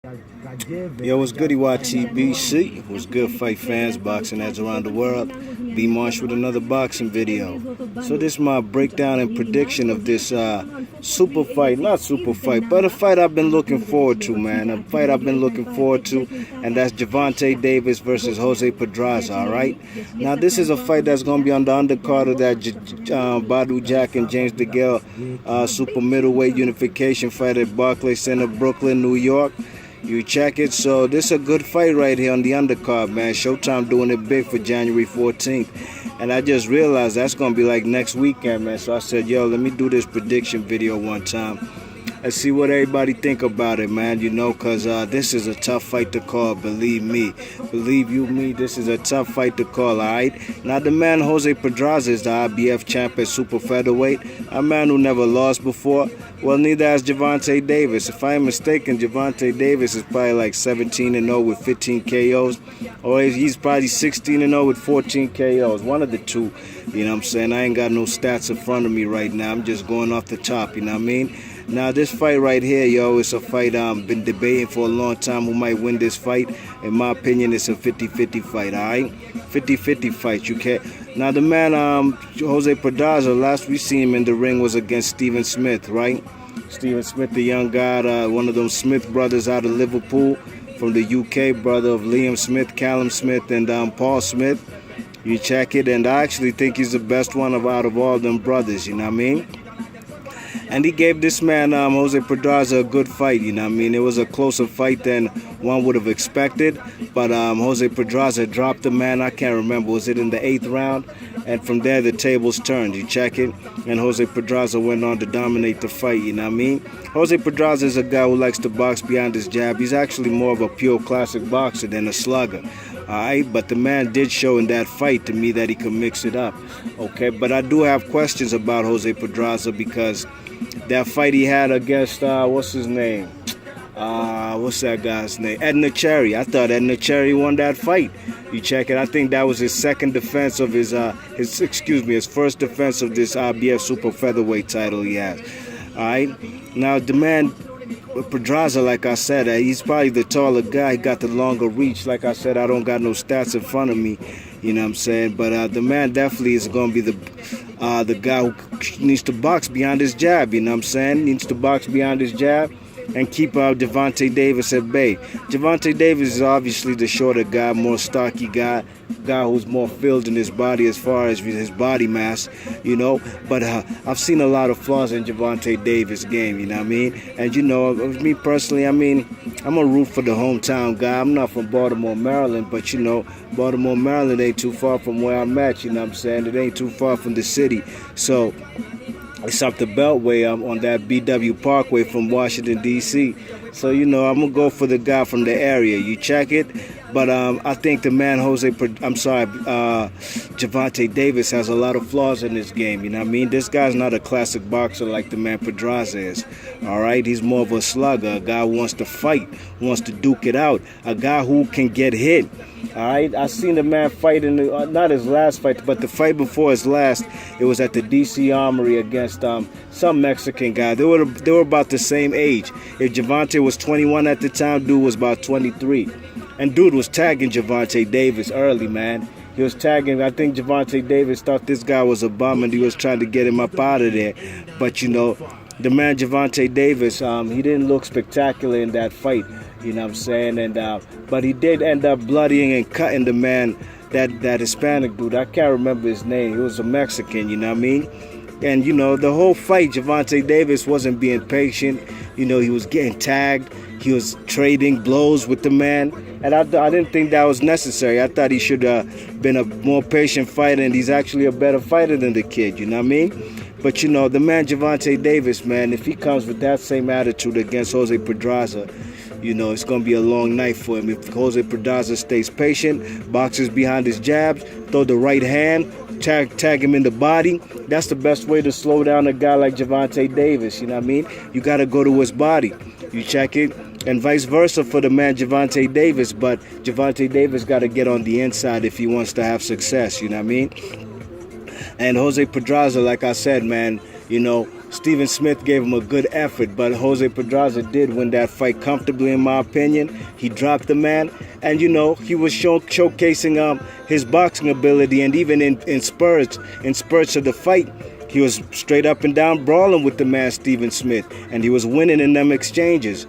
Yo, what's good, YTBC? What's good, fight fans, boxing heads around the world? B Marsh with another boxing video. So this is my breakdown and prediction of this super fight, not super fight, but a fight I've been looking forward to, man. A fight I've been looking forward to, and that's Gervonta Davis versus Jose Pedraza, all right? Now, this is a fight that's going to be on the undercard of that Badu Jack and James DeGale super middleweight unification fight at Barclays Center, Brooklyn, New York. You check it. So this is a good fight right here on the undercard, man. Showtime doing it big for January 14th. And I just realized that's going to be like next weekend, man. So I said, yo, let me do this prediction video one time and see what everybody think about it, man. You know, because this is a tough fight to call, believe me. Believe you me, this is a tough fight to call, all right? Now, the man Jose Pedraza is the IBF champ at super featherweight, a man who never lost before. Well, neither has Gervonta Davis. If I am mistaken, Gervonta Davis is probably like 17-0 with 15 KOs, or he's probably 16-0 with 14 KOs. One of the two, you know what I'm saying? I ain't got no stats in front of me right now. I'm just going off the top, you know what I mean? Now, this fight right here, yo, it's a fight I've been debating for a long time who might win this fight. In my opinion, it's a 50-50 fight, all right? 50-50 fight, you can't. Now, the man, Jose Pedraza, last we seen him in the ring was against Stephen Smith, right? Stephen Smith, the young guy, one of those Smith brothers out of Liverpool from the UK, brother of Liam Smith, Callum Smith, and Paul Smith. You check it, and I actually think he's the best one out of all them brothers, you know what I mean? And he gave this man, Jose Pedraza, a good fight, you know what I mean? It was a closer fight than one would have expected, but Jose Pedraza dropped the man, I can't remember, was it in the 8th round? And from there, the tables turned, you check it, and Jose Pedraza went on to dominate the fight, you know what I mean? Jose Pedraza is a guy who likes to box beyond his jab. He's actually more of a pure classic boxer than a slugger. All right, but the man did show in that fight to me that he could mix it up. Okay, but I do have questions about Jose Pedraza because that fight he had against, what's his name? What's that guy's name? Edna Cherry. I thought Edna Cherry won that fight. You check it. I think that was his second defense of his first defense of this IBF super featherweight title he has. All right. Now the man Pedraza, like I said, he's probably the taller guy. He got the longer reach. Like I said, I don't got no stats in front of me. You know what I'm saying? But the man definitely is going to be the guy who needs to box beyond his jab. You know what I'm saying? Needs to box beyond his jab and keep Gervonta Davis at bay. Gervonta Davis is obviously the shorter guy, more stocky guy who's more filled in his body as far as his body mass, you know. But I've seen a lot of flaws in Gervonta Davis' game, you know what I mean? And, you know, me personally, I mean, I'm a root for the hometown guy. I'm not from Baltimore, Maryland, but, you know, Baltimore, Maryland ain't too far from where I'm at, you know what I'm saying? It ain't too far from the city. So it's up the Beltway. I'm on that BW Parkway from Washington, D.C. So, you know, I'm going to go for the guy from the area. You check it. But I think the man Gervonta Davis has a lot of flaws in this game. You know what I mean? This guy's not a classic boxer like the man Pedraza is. All right? He's more of a slugger, a guy who wants to fight, wants to duke it out, a guy who can get hit. All right? I seen the man fight in not his last fight, but the fight before his last. It was at the D.C. Armory against some Mexican guy. They were about the same age. If Gervonta was 21 at the time, dude was about 23. And dude was tagging Gervonta Davis early, man. He was tagging. I think Gervonta Davis thought this guy was a bum and he was trying to get him up out of there. But, you know, the man Gervonta Davis, he didn't look spectacular in that fight. You know what I'm saying? And but he did end up bloodying and cutting the man, that Hispanic dude. I can't remember his name. He was a Mexican, you know what I mean? And, you know, the whole fight, Gervonta Davis wasn't being patient. You know, he was getting tagged. He was trading blows with the man. And I didn't think that was necessary. I thought he should have been a more patient fighter, and he's actually a better fighter than the kid, you know what I mean? But, you know, the man Gervonta Davis, man, if he comes with that same attitude against Jose Pedraza, you know, it's going to be a long night for him. If Jose Pedraza stays patient, boxes behind his jabs, throw the right hand, tag him in the body, that's the best way to slow down a guy like Gervonta Davis, you know what I mean? You got to go to his body. You check it. And vice versa for the man Gervonta Davis, but Gervonta Davis got to get on the inside if he wants to have success, you know what I mean? And Jose Pedraza, like I said, man, you know, Steven Smith gave him a good effort, but Jose Pedraza did win that fight comfortably, in my opinion. He dropped the man, and you know, he was showcasing his boxing ability, and even in spurts of the fight, he was straight up and down brawling with the man Steven Smith, and he was winning in them exchanges.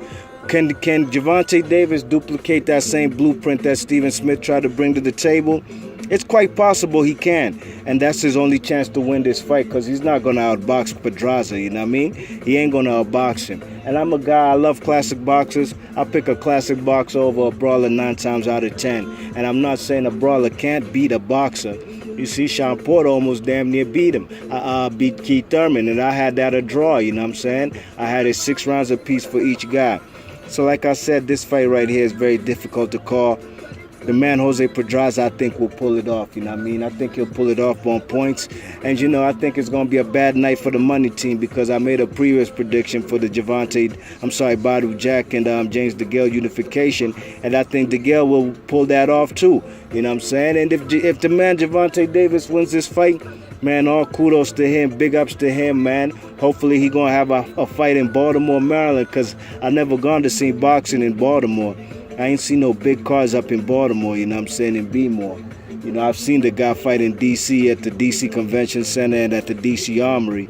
Can Gervonta Davis duplicate that same blueprint that Steven Smith tried to bring to the table? It's quite possible he can, and that's his only chance to win this fight, because he's not going to outbox Pedraza, you know what I mean? He ain't going to outbox him. And I'm a guy, I love classic boxers. I pick a classic boxer over a brawler 9 times out of 10. And I'm not saying a brawler can't beat a boxer. You see, Sean Porter almost damn near beat him. Beat Keith Thurman, and I had that a draw, you know what I'm saying? I had it 6 rounds apiece for each guy. So like I said, this fight right here is very difficult to call. The man Jose Pedraza, I think, will pull it off, you know what I mean? I think he'll pull it off on points. And, you know, I think it's going to be a bad night for the money team, because I made a previous prediction for the Badou Jack and James DeGale unification, and I think DeGale will pull that off too, you know what I'm saying? And if the man Gervonta Davis wins this fight, man, all kudos to him, big ups to him, man. Hopefully he going to have a fight in Baltimore, Maryland, because I never gone to see boxing in Baltimore. I ain't seen no big cars up in Baltimore, you know what I'm saying, in B-more. You know, I've seen the guy fight in D.C. at the D.C. Convention Center and at the D.C. Armory.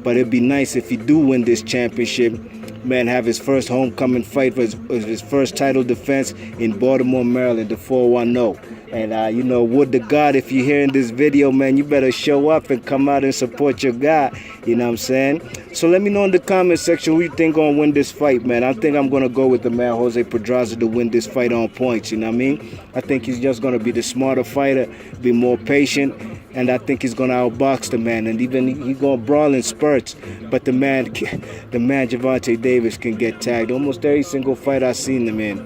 But it'd be nice if he do win this championship, man, have his first homecoming fight for his first title defense in Baltimore, Maryland, the 410. And, you know, would to God, if you're hearing this video, man, you better show up and come out and support your guy, you know what I'm saying? So let me know in the comment section who you think going to win this fight, man. I think I'm going to go with the man Jose Pedraza to win this fight on points, you know what I mean? I think he's just going to be the smarter fighter, be more patient, and I think he's going to outbox the man, and even he's going to brawl in spurts. But the man Gervonta Davis can get tagged. Almost every single fight I've seen him in,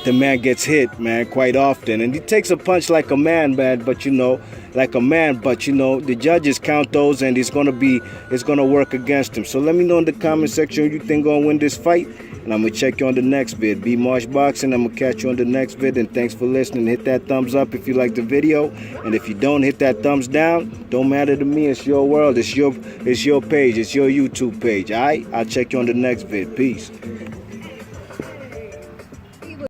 the man gets hit, man, quite often. And he takes a punch like a man, but you know, the judges count those, and it's gonna work against him. So let me know in the comment section who you think gonna win this fight, and I'm gonna check you on the next vid. Be Marsh Boxing. I'm gonna catch you on the next vid, and thanks for listening. Hit that thumbs up if you like the video, and if you don't, hit that thumbs down. Don't matter to me. It's your world. It's your page. It's your YouTube page. All right. I'll check you on the next vid. Peace.